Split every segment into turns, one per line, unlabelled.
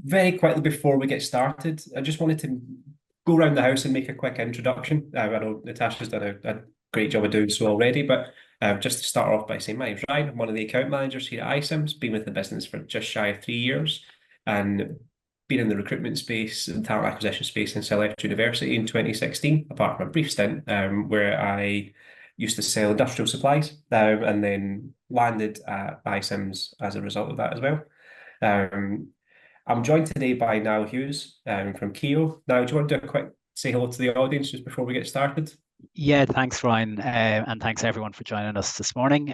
very quickly before we get started, I just wanted to go around the house and make a quick introduction. I know Natasha's done a great job of doing so already, but just to start off by saying my name's Ryan. I'm one of the account managers here at iCIMS, been with the business for just shy of 3 years and been in the recruitment space and talent acquisition space since I left university in 2016, apart from a brief stint where I used to sell industrial supplies and then landed at iCIMS as a result of that as well. Um, I'm joined today by Niall Hughes from Keo. Now, do you want to do a quick say hello to the audience just before we get started?
Yeah, thanks, Ryan, and thanks everyone for joining us this morning.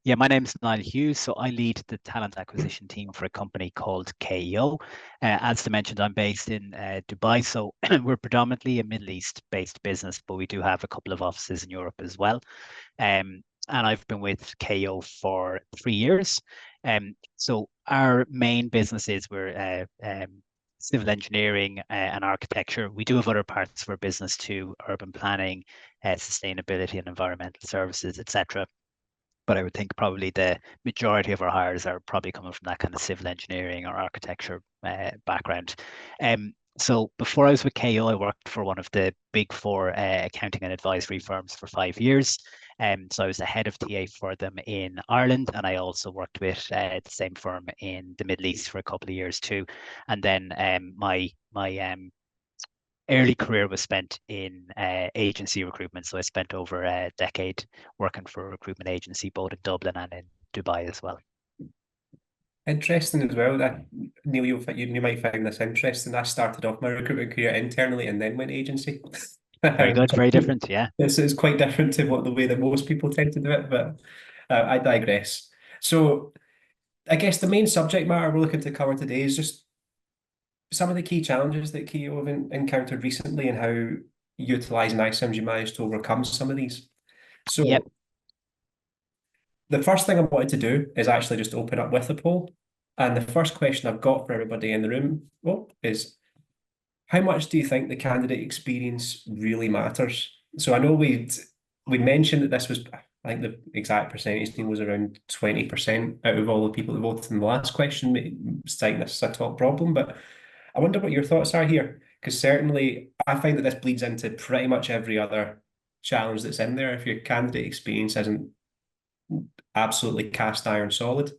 Yeah, my name is Niall Hughes, so I lead the talent acquisition team for a company called KEO. As I mentioned, I'm based in Dubai, so we're predominantly a Middle East-based business, but we do have a couple of offices in Europe as well. And I've been with KEO for 3 years. So our main business is we're civil engineering and architecture. We do have other parts of our business too, urban planning, sustainability and environmental services, etc. But I would think probably the majority of our hires are probably coming from that kind of civil engineering or architecture background. So before I was with KO, I worked for one of the big four accounting and advisory firms for 5 years. So I was the head of TA for them in Ireland, and I also worked with the same firm in the Middle East for a couple of years too. And then my early career was spent in agency recruitment. So I spent over a decade working for a recruitment agency, both in Dublin and in Dubai as well.
Interesting as well. That Neil, you might find this interesting. I started off my recruitment career internally and then went agency.
Very good,
So
very different. Yeah.
this is quite different to what the way that most people tend to do it, but I digress. So I guess the main subject matter we're looking to cover today is just some of the key challenges that Keo have encountered recently and how utilising iCIMS you managed to overcome some of these.
Yep.
So the first thing I wanted to do is actually just open up with a poll. And the first question I've got for everybody in the room, is how much do you think the candidate experience really matters? So I know we mentioned that this was, I think the exact percentage thing was around 20% out of all the people that voted in the last question, citing this as a top problem. But I wonder what your thoughts are here, because certainly I find that this bleeds into pretty much every other challenge that's in there. If your candidate experience isn't absolutely cast iron solid,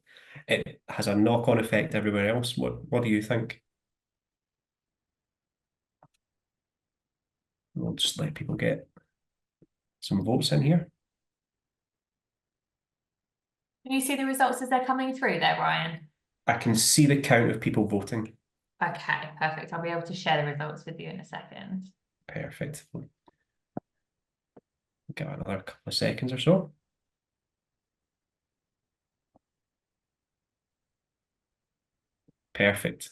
it has a knock-on effect everywhere else. What do you think? We'll just let people get some votes in here.
Can you see the results as they're coming through there, Ryan?
I can see the count of people voting.
Okay, perfect. I'll be able to share the results with you in a second.
Perfect. We'll give it another couple of seconds or so. Perfect.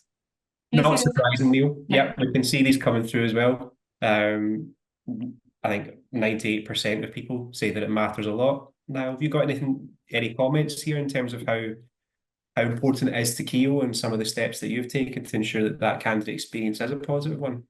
Not surprising, Neil. Yep, we can see these coming through as well. I think 98% of people say that it matters a lot. Now, have you got any comments here in terms of how important it is to Keo and some of the steps that you've taken to ensure that that candidate experience is a positive one?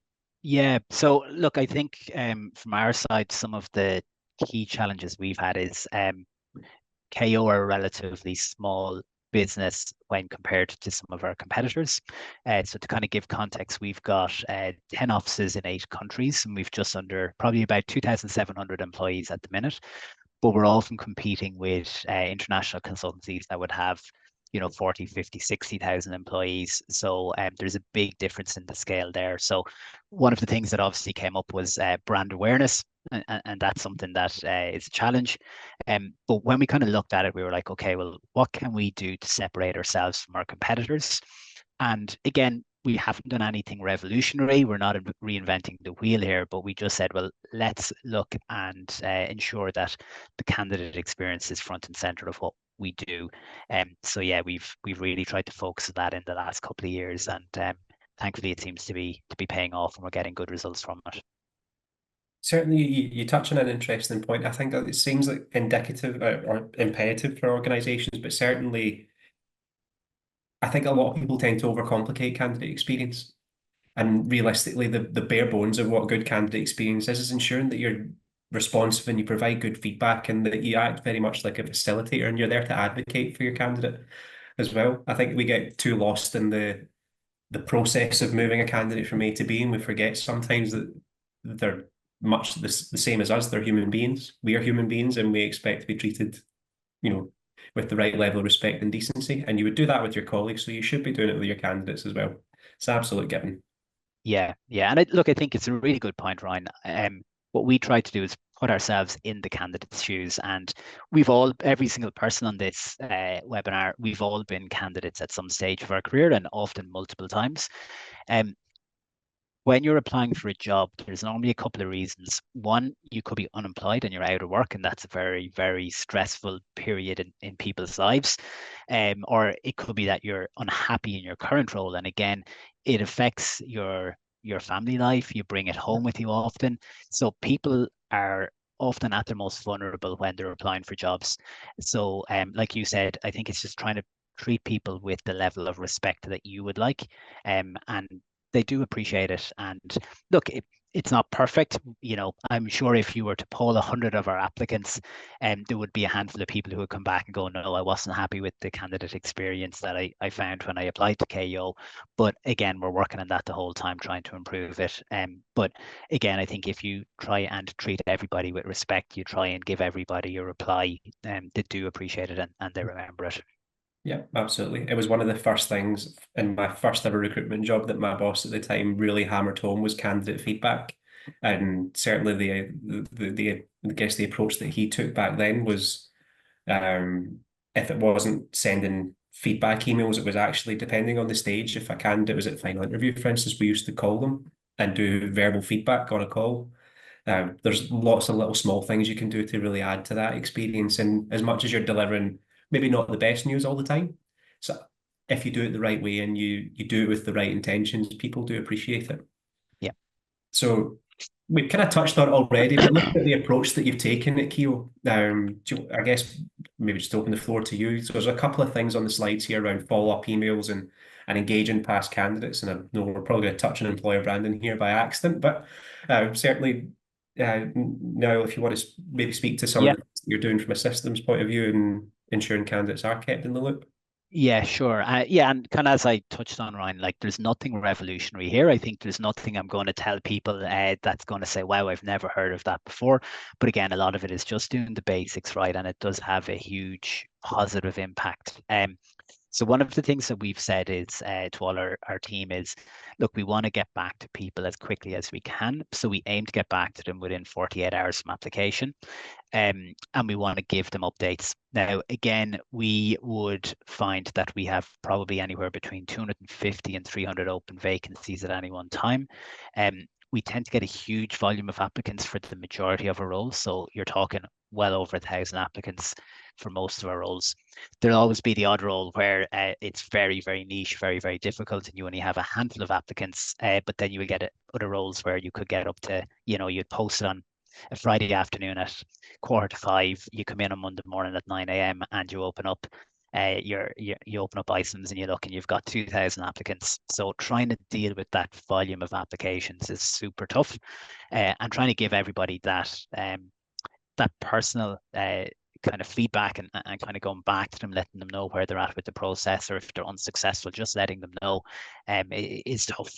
Yeah. So look, I think from our side, some of the key challenges we've had is KO are a relatively small business when compared to some of our competitors. So to kind of give context, we've got 10 offices in 8 countries, and we've just under probably about 2,700 employees at the minute. But we're often competing with international consultancies that would have 40, 50, 60,000 employees. So there's a big difference in the scale there. So one of the things that obviously came up was brand awareness. And that's something that is a challenge. But when we kind of looked at it, we were like, okay, well, what can we do to separate ourselves from our competitors? And again, we haven't done anything revolutionary. We're not reinventing the wheel here, but we just said, well, let's look and ensure that the candidate experience is front and center of what we do. So yeah, we've really tried to focus on that in the last couple of years, and thankfully it seems to be paying off, and we're getting good results from it.
Certainly, you touch on an interesting point. I think that it seems like indicative or imperative for organisations, but certainly, I think a lot of people tend to overcomplicate candidate experience. And realistically, the bare bones of what good candidate experience is ensuring that you're responsive and you provide good feedback and that you act very much like a facilitator and you're there to advocate for your candidate as well. I think we get too lost in the the process of moving a candidate from A to B, and we forget sometimes that they're much the same as us. They're human beings. We are human beings, and we expect to be treated, with the right level of respect and decency. And you would do that with your colleagues, so you should be doing it with your candidates as well. It's an absolute given.
Yeah, yeah. And look, I think it's a really good point, Ryan. What we try to do is put ourselves in the candidate's shoes. And every single person on this webinar, we've all been candidates at some stage of our career, and often multiple times. Um, when you're applying for a job, there's normally a couple of reasons. One, you could be unemployed and you're out of work, and that's a very, very stressful period in people's lives. Or it could be that you're unhappy in your current role. And again, it affects your family life. You bring it home with you often. So people are often at their most vulnerable when they're applying for jobs. So like you said, I think it's just trying to treat people with the level of respect that you would like. And they do appreciate it. And look, it's not perfect. I'm sure if you were to poll 100 of our applicants, there would be a handful of people who would come back and go, no, I wasn't happy with the candidate experience that I found when I applied to KO. But again, we're working on that the whole time, trying to improve it. But again, I think if you try and treat everybody with respect, you try and give everybody a reply, they do appreciate it, and they remember it.
Yeah, absolutely. It was one of the first things in my first ever recruitment job that my boss at the time really hammered home was candidate feedback. And certainly I guess the approach that he took back then was, if it wasn't sending feedback emails, it was actually, depending on the stage, if a candidate was at final interview, for instance, we used to call them and do verbal feedback on a call. There's lots of little small things you can do to really add to that experience. And as much as you're delivering maybe not the best news all the time, so if you do it the right way and you do it with the right intentions, people do appreciate it.
Yeah.
So we've kind of touched on it already, but look at the approach that you've taken at Keo. I guess maybe just open the floor to you. So there's a couple of things on the slides here around follow-up emails and engaging past candidates. And I know we're probably going to touch on employer branding here by accident, but certainly, Niall, if you want to maybe speak to some of
Yeah.
the things that you're doing from a systems point of view and ensuring candidates are kept in the loop.
Yeah, sure. Yeah, and kind of as I touched on, Ryan, like there's nothing revolutionary here. I think there's nothing I'm going to tell people that's going to say, wow, I've never heard of that before. But again, a lot of it is just doing the basics right, and it does have a huge positive impact. So one of the things that we've said is to all our team is, look, we want to get back to people as quickly as we can. So we aim to get back to them within 48 hours from application. And we want to give them updates. Now, again, we would find that we have probably anywhere between 250 and 300 open vacancies at any one time. We tend to get a huge volume of applicants for the majority of our roles. So you're talking well over 1,000 applicants for most of our roles. There'll always be the odd role where it's very, very niche, very, very difficult, and you only have a handful of applicants. But then you will get other roles where you could get up to, you'd post it on a Friday afternoon at 4:45. You come in on Monday morning at 9 a.m. and you open up you open up iCIMS and you look and you've got 2,000 applicants. So trying to deal with that volume of applications is super tough, and trying to give everybody that personal kind of feedback and kind of going back to them, letting them know where they're at with the process, or if they're unsuccessful, just letting them know is tough.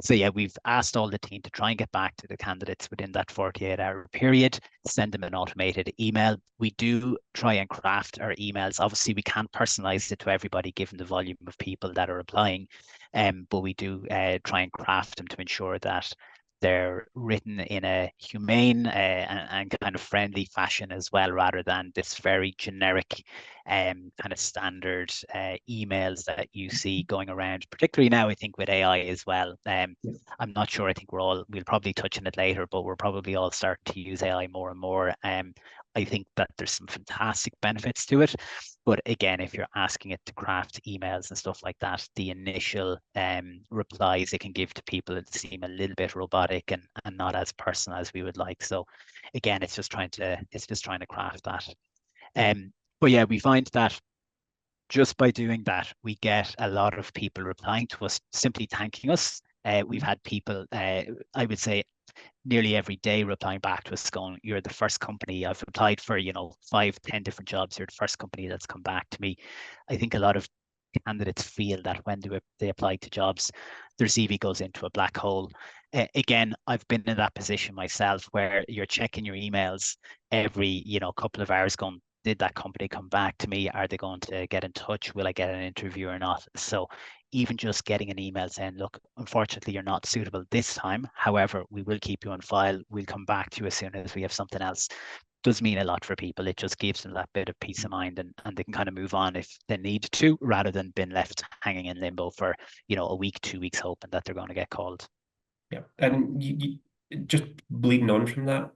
So yeah, we've asked all the team to try and get back to the candidates within that 48-hour period, send them an automated email. We do try and craft our emails. Obviously, we can't personalize it to everybody given the volume of people that are applying, but we do try and craft them to ensure that they're written in a humane and kind of friendly fashion as well, rather than this very generic kind of standard emails that you see going around, particularly now, I think, with AI as well. I'm not sure. I think we'll probably touch on it later, but we're probably all starting to use AI more and more. I think that there's some fantastic benefits to it. But again, if you're asking it to craft emails and stuff like that, the initial replies it can give to people seem a little bit robotic and not as personal as we would like. So again, it's just trying to craft that. But yeah, we find that just by doing that, we get a lot of people replying to us, simply thanking us. We've had people, I would say, nearly every day replying back to us going, you're the first company I've applied for, 5, 10 different jobs. You're the first company that's come back to me. I think a lot of candidates feel that when they apply to jobs, their CV goes into a black hole. Again, I've been in that position myself where you're checking your emails every, couple of hours going, did that company come back to me? Are they going to get in touch? Will I get an interview or not? So even just getting an email saying, look, unfortunately, you're not suitable this time. However, we will keep you on file. We'll come back to you as soon as we have something else, does mean a lot for people. It just gives them that bit of peace of mind, and they can kind of move on if they need to, rather than being left hanging in limbo for, a week, 2 weeks, hoping that they're going to get called.
Yeah, and just bleeding on from that,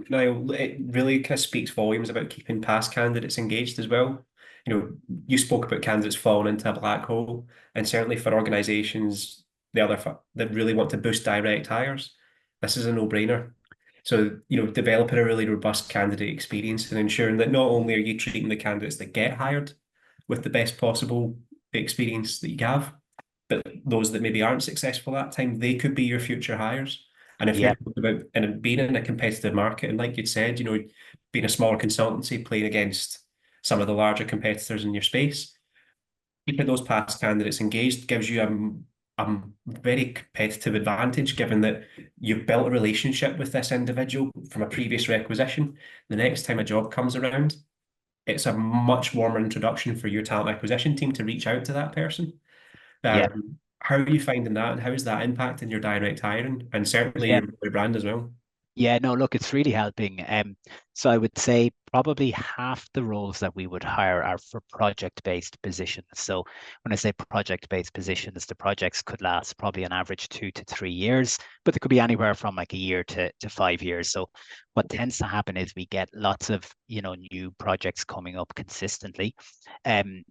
Niall, it really kind of speaks volumes about keeping past candidates engaged as well. You spoke about candidates falling into a black hole, and certainly for organisations, that really want to boost direct hires, this is a no-brainer. So, developing a really robust candidate experience and ensuring that not only are you treating the candidates that get hired with the best possible experience that you have, but those that maybe aren't successful that time, they could be your future hires. And if you're
Yeah,
talking about and being in a competitive market, and like you'd said, being a smaller consultancy playing against some of the larger competitors in your space, keeping those past candidates engaged gives you a very competitive advantage, given that you've built a relationship with this individual from a previous requisition. The next time a job comes around, it's a much warmer introduction for your talent acquisition team to reach out to that person.
yeah,
How are you finding that, and how is that impacting your direct hiring and certainly
yeah.
your brand as well?
Yeah, no, look, it's really helping. So I would say probably half the roles that we would hire are for project-based positions. So when I say project-based positions, the projects could last probably on average 2 to 3 years, but they could be anywhere from like a year to 5 years. So what tends to happen is we get lots of, new projects coming up consistently. Um,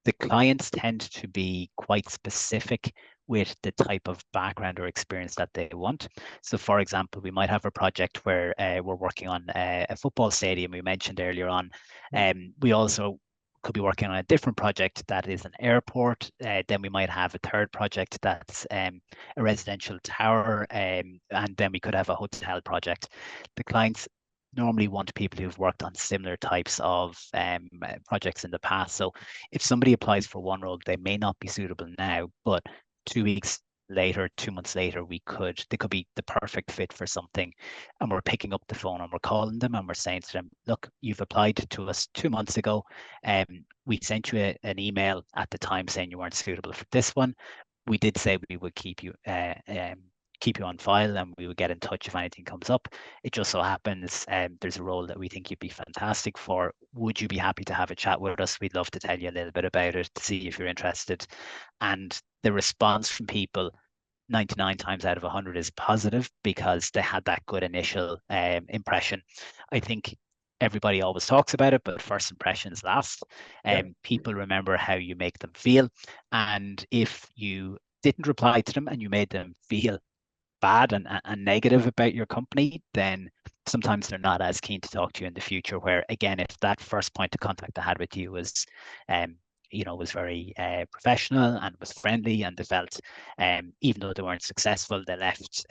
the clients tend to be quite specific with the type of background or experience that they want. So, for example, we might have a project where we're working on a football stadium we mentioned earlier on. We also could be working on a different project that is an airport. Then we might have a third project that's a residential tower, and then we could have a hotel project. The clients normally want people who've worked on similar types of projects in the past. So if somebody applies for one role, they may not be suitable now, but 2 weeks later, 2 months later, they could be the perfect fit for something. And we're picking up the phone and we're calling them and we're saying to them, look, you've applied to us 2 months ago. We sent you an email at the time saying you weren't suitable for this one. We did say we would keep you on file and we would get in touch if anything comes up. It just so happens there's a role that we think you'd be fantastic for. Would you be happy to have a chat with us? We'd love to tell you a little bit about it to see if you're interested. And the response from people 99 times out of 100 is positive because they had that good initial impression. I think everybody always talks about it, but first impressions last.
Yeah.
People remember how you make them feel. And if you didn't reply to them and you made them feel bad and negative about your company, then sometimes they're not as keen to talk to you in the future. Where again, if that first point of contact I had with you was, was very professional and was friendly, and they felt, even though they weren't successful, they left,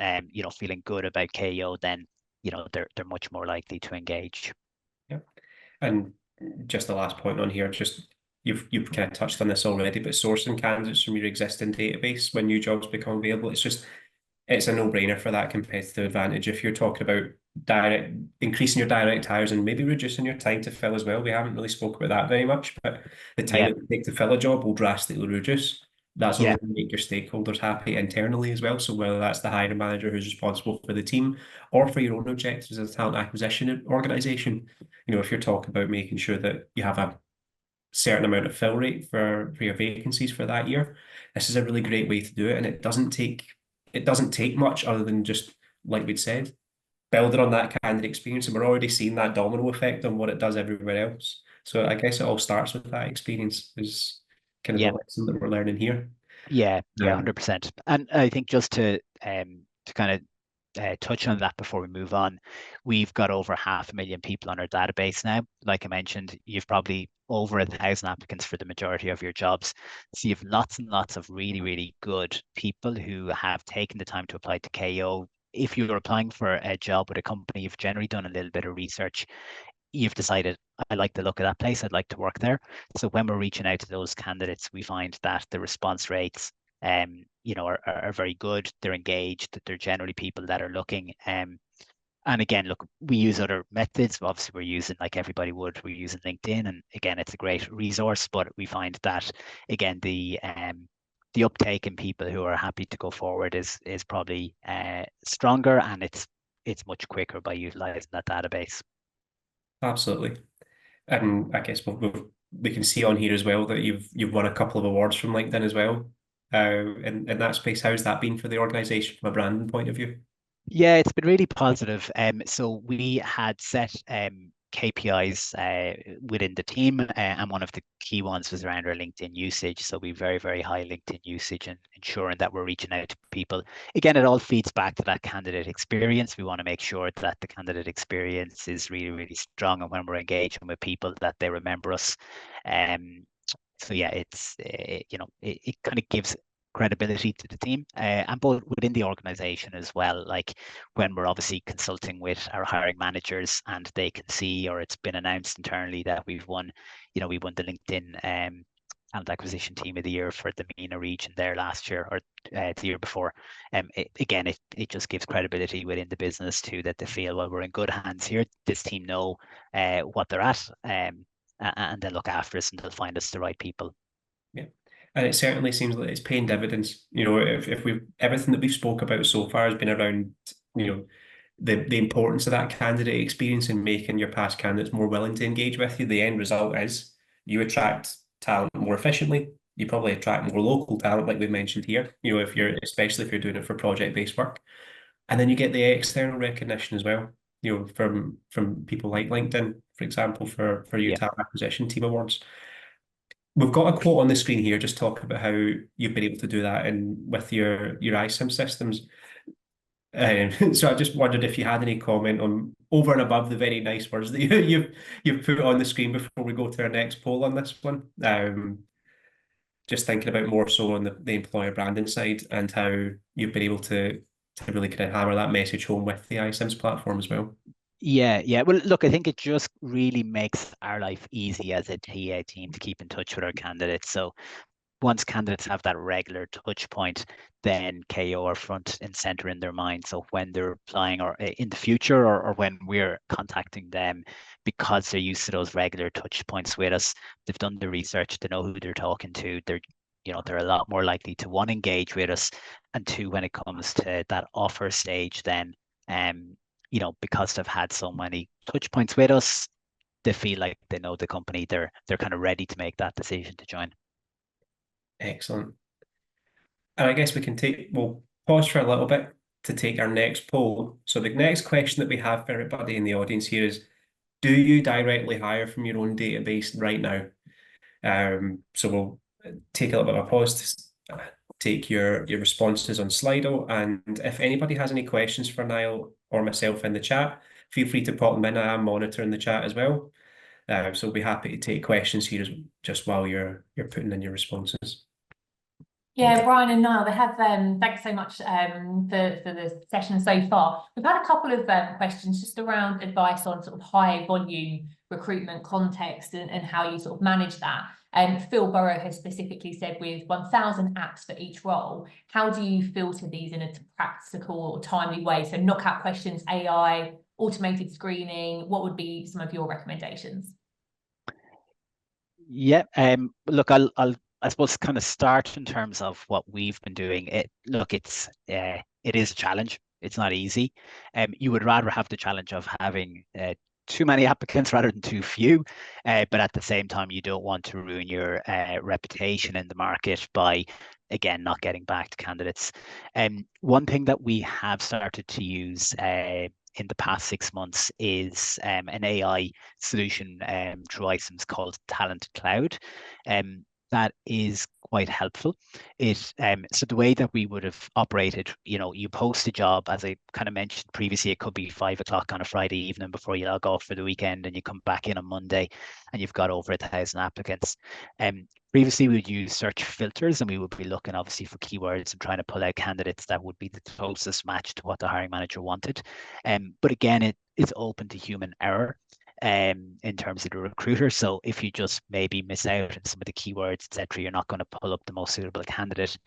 feeling good about KO, then they're much more likely to engage.
Yeah. And just the last point on here, just you've kind of touched on this already, but sourcing candidates from your existing database when new jobs become available, it's a no-brainer for that competitive advantage. If you're talking about increasing your direct hires and maybe reducing your time to fill as well, we haven't really spoke about that very much, but the time
Yeah,
it would take to fill a job will drastically reduce. That's only
yeah,
going to make your stakeholders happy internally as well. So whether that's the hiring manager who's responsible for the team or for your own objectives as a talent acquisition organization, if you're talking about making sure that you have a certain amount of fill rate for your vacancies for that year, this is a really great way to do it, and it doesn't take much other than just like we'd said, building on that candidate experience, and we're already seeing that domino effect on what it does everywhere else. So I guess it all starts with that experience is kind of the
yeah.
lesson that we're learning here.
Yeah, yeah,
Um,
100%. And I think just to kind of touch on that before we move on, we've got over 500,000 people on our database now. Like I mentioned, you've probably over 1,000 applicants for the majority of your jobs. So you've lots and lots of really, really good people who have taken the time to apply to KO. If you're applying for a job with a company, you've generally done a little bit of research. you've decided, I like the look of that place, I'd like to work there. So when we're reaching out to those candidates, we find that the response rates, are very good. They're engaged. That they're generally people that are looking. And again, look, we use other methods. Obviously, we're using, like everybody would, we're using LinkedIn, and again, it's a great resource. But we find that again, the uptake in people who are happy to go forward is probably stronger, and it's much quicker by utilizing that database.
Absolutely. And I guess we can see on here as well that you've won a couple of awards from LinkedIn as well. In that space, how's that been for the organization from a branding point of view?
Yeah, it's been really positive. So we had set KPIs within the team, and one of the key ones was around our LinkedIn usage. So we very, very high LinkedIn usage and ensuring that we're reaching out to people. Again, it all feeds back to that candidate experience. We want to make sure that the candidate experience is really, really strong, and when we're engaging with people, that they remember us. So yeah, it kind of gives credibility to the team, and both within the organization as well. Like when we're obviously consulting with our hiring managers and they can see, or it's been announced internally that we won the LinkedIn talent acquisition team of the year for the MENA region there last year, or the year before. It just gives credibility within the business too, that they feel, well, we're in good hands here. This team know what they're at, and they'll look after us and they'll find us the right people.
Yeah. And it certainly seems like it's paying dividends. If we everything that we've spoke about so far has been around, the importance of that candidate experience and making your past candidates more willing to engage with you. The end result is you attract talent more efficiently. You probably attract more local talent, like we mentioned here, especially if you're doing it for project-based work. And then you get the external recognition as well, from people like LinkedIn, for example, for your
Yeah.
talent acquisition team awards. We've got a quote on the screen here, just talking about how you've been able to do that with your iCIMS systems. So I just wondered if you had any comment on, over and above the very nice words that you've put on the screen before we go to our next poll on this one. Just thinking about more so on the employer branding side and how you've been able to really kind of hammer that message home with the iCIMS platform as well.
Yeah. Well, look, I think it just really makes our life easy as a TA team to keep in touch with our candidates. So once candidates have that regular touch point, then KO are front and center in their mind. So when they're applying, or in the future, or when we're contacting them, because they're used to those regular touch points with us, they've done the research, they know who they're talking to, they're a lot more likely to, one, engage with us, and two, when it comes to that offer stage, then because they've had so many touch points with us, they feel like they know the company, they're kind of ready to make that decision to join.
Excellent. And I guess we'll pause for a little bit to take our next poll. So the next question that we have for everybody in the audience here is, do you directly hire from your own database right now? So we'll take a little bit of a pause to take your responses on Slido. And if anybody has any questions for Niall or myself in the chat, feel free to pop them in. I am monitoring the chat as well. So we'll be happy to take questions here just while you're putting in your responses.
Yeah, Brian and Niall, they have, thanks so much for the session so far. We've had a couple of questions just around advice on sort of high volume recruitment context and how you sort of manage that. And Phil Burrow has specifically said, with 1,000 apps for each role, how do you filter these in a practical or timely way? So knockout questions, AI, automated screening, what would be some of your recommendations?
Yeah, look, I suppose kind of start in terms of what we've been doing. It is a challenge. It's not easy. You would rather have the challenge of having too many applicants rather than too few, but at the same time, you don't want to ruin your reputation in the market by, again, not getting back to candidates. One thing that we have started to use in the past 6 months is an AI solution through iCIMS called Talent Cloud. That is quite helpful. So the way that we would have operated, you post a job, as I kind of mentioned previously, it could be 5 o'clock on a Friday evening before you log off for the weekend, and you come back in on Monday and you've got over 1,000 applicants. Previously, we would use search filters, and we would be looking obviously for keywords and trying to pull out candidates that would be the closest match to what the hiring manager wanted. But again, it is open to human error. in terms of the recruiter. So if you just maybe miss out on some of the keywords, etc., you're not going to pull up the most suitable candidate.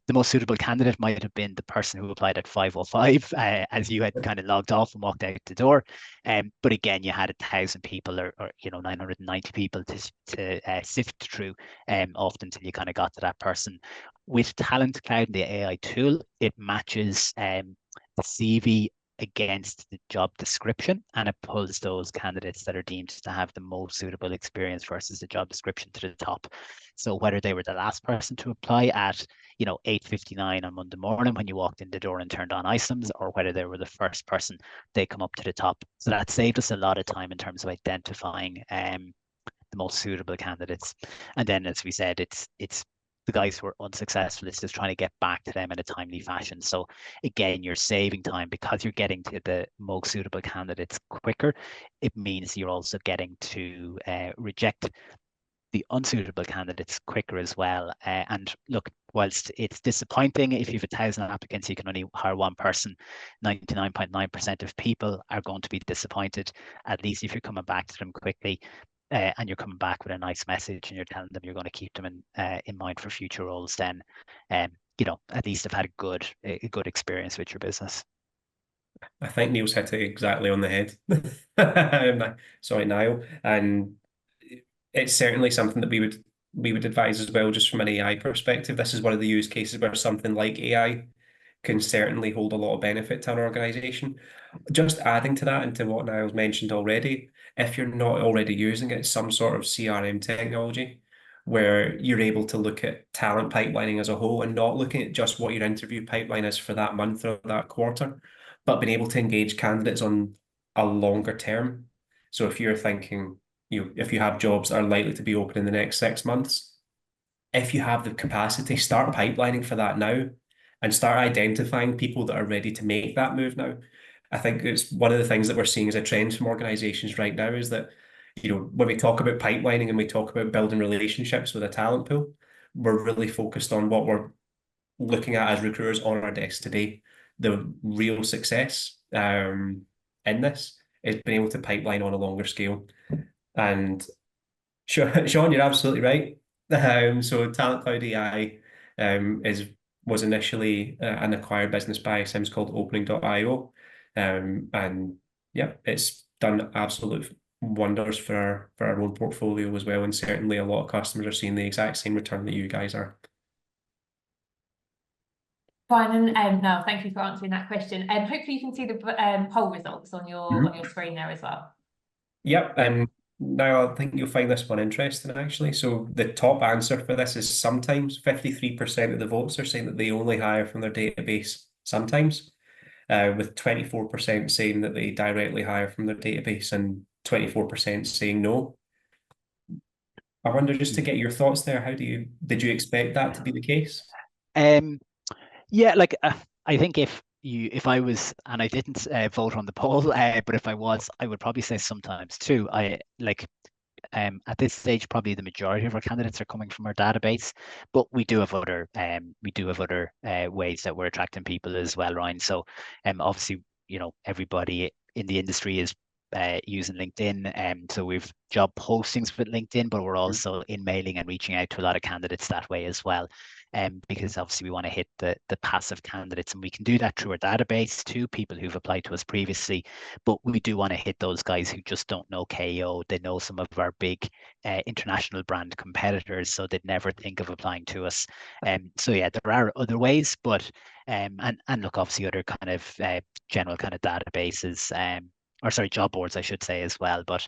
The most suitable candidate might have been the person who applied at 5:05, as you had kind of logged off and walked out the door. But again, you had 1,000 people or 990 people to sift through, often until you kind of got to that person. With Talent Cloud and the AI tool, it matches the CV against the job description, and it pulls those candidates that are deemed to have the most suitable experience versus the job description to the top. So whether they were the last person to apply at 8:59 on Monday morning when you walked in the door and turned on iCIMS, or whether they were the first person, they come up to the top. So that saved us a lot of time in terms of identifying the most suitable candidates. And then, as we said, it's the guys who are unsuccessful, it's just trying to get back to them in a timely fashion. So again, you're saving time because you're getting to the most suitable candidates quicker. It means you're also getting to reject the unsuitable candidates quicker as well. And look, whilst it's disappointing if you have 1,000 applicants, you can only hire one person, 99.9% of people are going to be disappointed. At least if you're coming back to them quickly, and you're coming back with a nice message and you're telling them you're going to keep them in mind for future roles, then at least have had a good experience with your business.
I think Neil's hit it exactly on the head. Sorry, Niall. And it's certainly something that we would advise as well, just from an AI perspective. This is one of the use cases where something like AI can certainly hold a lot of benefit to an organization. Just adding to that and to what Niall's mentioned already, if you're not already using it, some sort of CRM technology where you're able to look at talent pipelining as a whole and not looking at just what your interview pipeline is for that month or that quarter, but being able to engage candidates on a longer term. So if you're thinking, if you have jobs that are likely to be open in the next 6 months, if you have the capacity, start pipelining for that now and start identifying people that are ready to make that move now. I think it's one of the things that we're seeing as a trend from organizations right now is that, when we talk about pipelining and we talk about building relationships with a talent pool, we're really focused on what we're looking at as recruiters on our desk today. The real success in this is being able to pipeline on a longer scale. And Sean, you're absolutely right. So Talent Cloud AI was initially an acquired business by iCIMS called Opening.io. And yeah, it's done absolute wonders for our own portfolio as well. And certainly a lot of customers are seeing the exact same return that you guys are.
Fine, and no, thank you for answering that question. And hopefully you can see the poll results on your screen there as well.
Yep, and now I think you'll find this one interesting actually. So the top answer for this is sometimes. 53% of the votes are saying that they only hire from their database sometimes, with 24% saying that they directly hire from their database and 24% saying no. I wonder, just to get your thoughts there, did you expect that to be the case?
Yeah, like I think if I was, and I didn't vote on the poll, but if I was, I would probably say sometimes too. At this stage, probably the majority of our candidates are coming from our database, but we do have other ways that we're attracting people as well, Ryan. So obviously, everybody in the industry is using LinkedIn. So we've job postings with LinkedIn, but we're also in mailing and reaching out to a lot of candidates that way as well. Because obviously we want to hit the passive candidates, and we can do that through our database too, people who've applied to us previously. But we do want to hit those guys who just don't know KO. They know some of our big international brand competitors, so they'd never think of applying to us. So yeah, there are other ways, but and look, obviously other kind of general kind of databases. Or sorry, job boards, I should say as well. But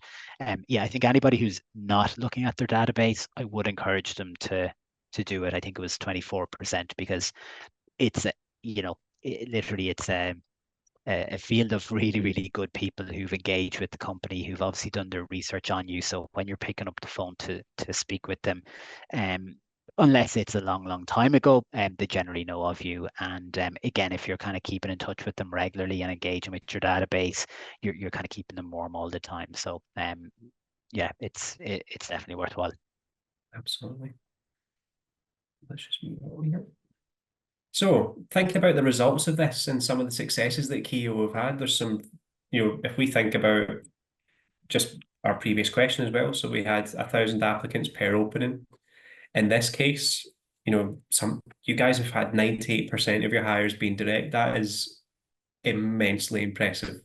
yeah, I think anybody who's not looking at their database, I would encourage them to do it. I think it was 24%, because it's literally it's a field of really, really good people who've engaged with the company, who've obviously done their research on you. So when you're picking up the phone to speak with them, unless it's a long time ago, they generally know of you. And again, if you're kind of keeping in touch with them regularly and engaging with your database, you're kind of keeping them warm all the time. So yeah, it's definitely worthwhile.
Absolutely. Let's just move on here. So thinking about the results of this and some of the successes that KEO have had, there's some, if we think about just our previous question as well. So we had 1,000 applicants per opening. In this case, you guys have had 98% of your hires being direct. That is immensely impressive.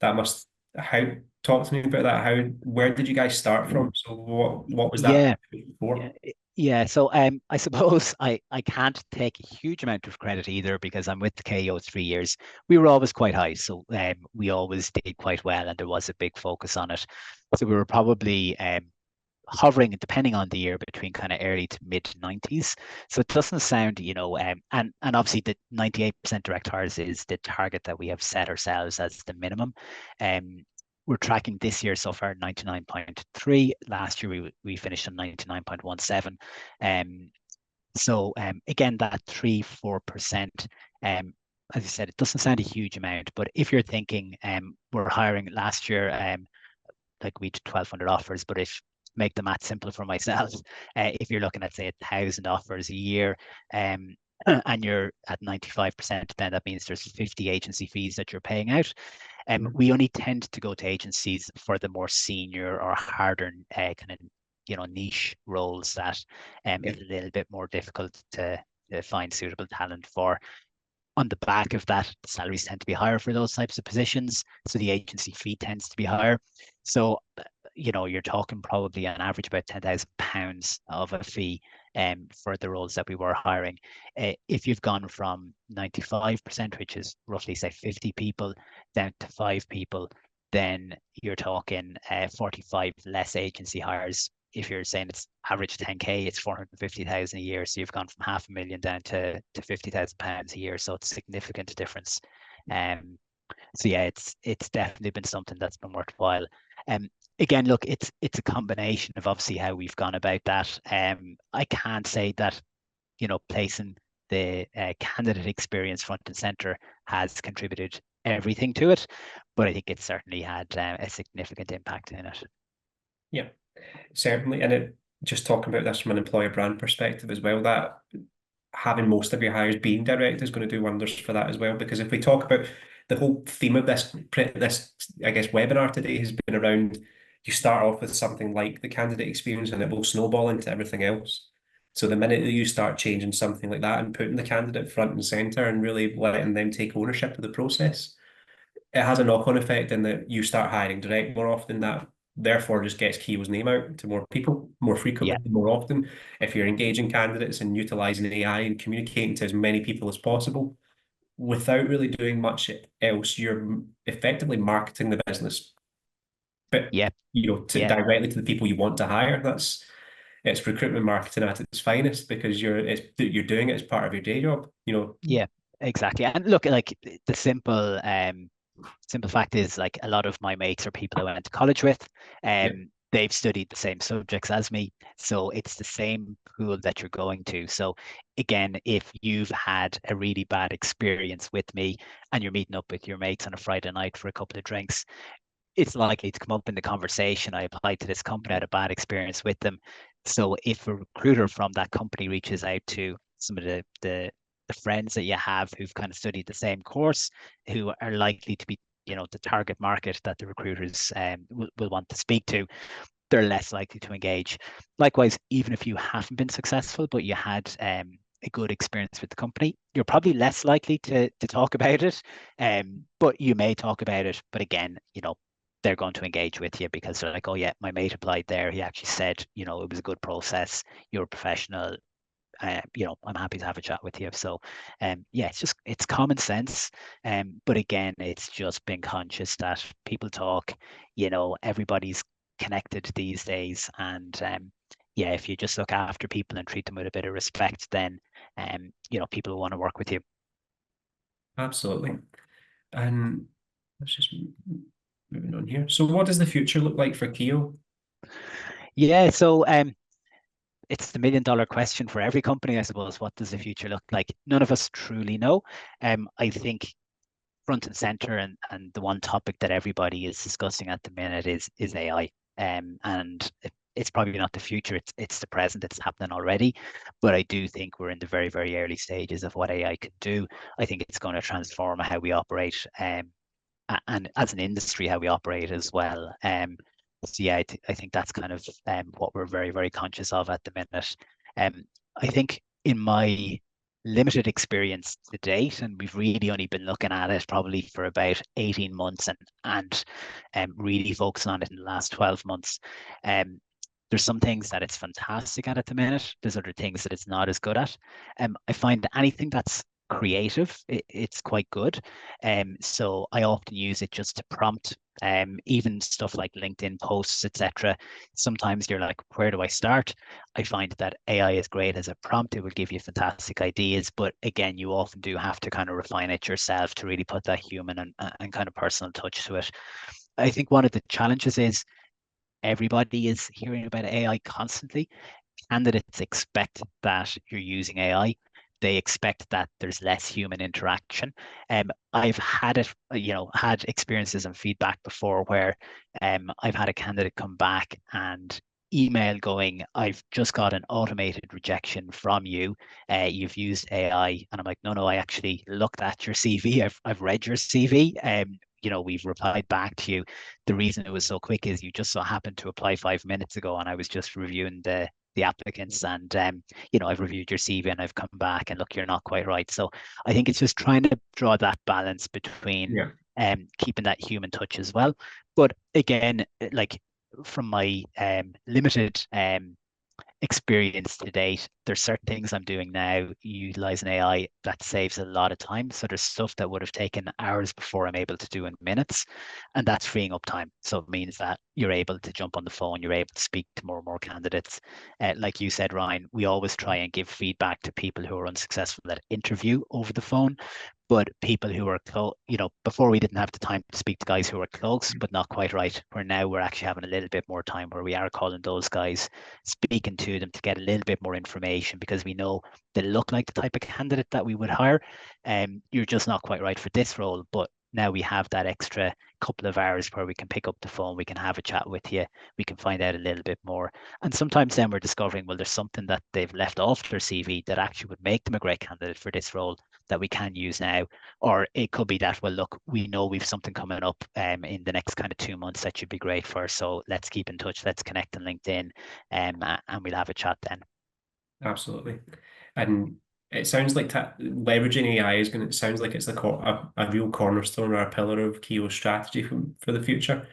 Talk to me about that. Where did you guys start from? So what was that
Yeah,
before?
yeah. So I suppose I can't take a huge amount of credit either because I'm with the KO 3 years. We were always quite high, so we always did quite well, and there was a big focus on it. So we were probably hovering, depending on the year, between kind of early to mid 90s. So it doesn't sound, and obviously the 98% direct hires is the target that we have set ourselves as the minimum. We're tracking this year so far 99.3. Last year we finished on 99.17. Again, that 3-4%. As you said, it doesn't sound a huge amount, but if you're thinking we're hiring last year, like we did 1,200 offers, but if make the math simple for myself, if you're looking at say 1,000 offers a year, and you're at 95%, then that means there's 50 agency fees that you're paying out. We only tend to go to agencies for the more senior or harder kind of niche roles that is a little bit more difficult to find suitable talent for. On the back of that, the salaries tend to be higher for those types of positions, so the agency fee tends to be higher. So you're talking probably on average about £10,000 of a fee for the roles that we were hiring. If you've gone from 95%, which is roughly say 50 people, down to 5 people, then you're talking 45 less agency hires. If you're saying it's average 10K, it's 450,000 a year. So you've gone from £500,000 down to £50,000 a year. So it's a significant difference. So yeah, it's definitely been something that's been worthwhile. Again, look, it's a combination of obviously how we've gone about that. I can't say that placing the candidate experience front and center has contributed everything to it, but I think it certainly had a significant impact in it.
Yeah, certainly. And just talking about this from an employer brand perspective as well, that having most of your hires being direct is going to do wonders for that as well. Because if we talk about the whole theme of this I guess webinar today has been around, you start off with something like the candidate experience and it will snowball into everything else. So the minute that you start changing something like that and putting the candidate front and center and really letting them take ownership of the process, it has a knock-on effect in that you start hiring direct more often. That therefore just gets Keo's name out to more people more frequently, more often. If you're engaging candidates and utilizing AI and communicating to as many people as possible without really doing much else, you're effectively marketing the business, but directly to the people you want to hire. It's recruitment marketing at its finest, because you're doing it as part of your day job.
Yeah, exactly. And look, like the simple fact is, like, a lot of my mates are people I went to college with. They've studied the same subjects as me, so it's the same pool that you're going to. So again, if you've had a really bad experience with me and you're meeting up with your mates on a Friday night for a couple of drinks, it's likely to come up in the conversation. I applied to this company, I had a bad experience with them. So if a recruiter from that company reaches out to some of the friends that you have who've kind of studied the same course, who are likely to be, the target market that the recruiters will want to speak to, they're less likely to engage. Likewise, even if you haven't been successful, but you had a good experience with the company, you're probably less likely to talk about it. But you may talk about it. But again, they're going to engage with you because they're like, oh yeah, my mate applied there. He actually said, it was a good process. You're a professional. I'm happy to have a chat with you. So, yeah, it's common sense. But again, it's just being conscious that people talk, everybody's connected these days. And yeah, if you just look after people and treat them with a bit of respect, then, people will want to work with you.
Absolutely. And let's just moving on here. So what does the future look like for Keo?
Yeah, so it's the $1 million question for every company, I suppose. What does the future look like? None of us truly know. I think front and center and the one topic that everybody is discussing at the minute is AI. And it's probably not the future, it's the present, it's happening already. But I do think we're in the very, very early stages of what AI can do. I think it's going to transform how we operate, and as an industry, how we operate as well. So yeah, I think that's kind of what we're very, very conscious of at the minute. I think in my limited experience to date, and we've really only been looking at it probably for about 18 months and really focusing on it in the last 12 months. There's some things that it's fantastic at the minute. There's other things that it's not as good at. I find that anything that's creative, it's quite good. So I often use it just to prompt even stuff like LinkedIn posts, etc. Sometimes you're like, where do I start? I find that AI is great as a prompt. It will give you fantastic ideas, but again, you often do have to kind of refine it yourself to really put that human and kind of personal touch to it. I think one of the challenges is everybody is hearing about AI constantly. Candidates expect that you're using AI. They expect that there's less human interaction. I've had it, had experiences and feedback before where I've had a candidate come back and email going, I've just got an automated rejection from you. You've used AI. And I'm like, no, I actually looked at your CV. I've read your CV. We've replied back to you. The reason it was so quick is you just so happened to apply 5 minutes ago, and I was just reviewing the applicants, and I've reviewed your CV and I've come back and look, you're not quite right. So I think it's just trying to draw that balance between keeping that human touch as well. But again, like from my limited experience to date, there's certain things I'm doing now utilizing AI that saves a lot of time. So there's stuff that would have taken hours before I'm able to do in minutes, and that's freeing up time. So it means that you're able to jump on the phone, you're able to speak to more and more candidates. Like you said, Ryan, we always try and give feedback to people who are unsuccessful at interview over the phone. But people who are close, before we didn't have the time to speak to guys who are close, but not quite right. Where now we're actually having a little bit more time where we are calling those guys, speaking to them to get a little bit more information because we know they look like the type of candidate that we would hire. You're just not quite right for this role, but now we have that extra couple of hours where we can pick up the phone, we can have a chat with you, we can find out a little bit more. And sometimes then we're discovering, well, there's something that they've left off their CV that actually would make them a great candidate for this role that we can use now. Or it could be that, well, look, we know we've something coming up in the next kind of 2 months that should be great for us. So let's keep in touch, let's connect on LinkedIn, and we'll have a chat then.
Absolutely. And it sounds like leveraging AI it sounds like it's a real cornerstone or a pillar of Keogh's strategy for the future.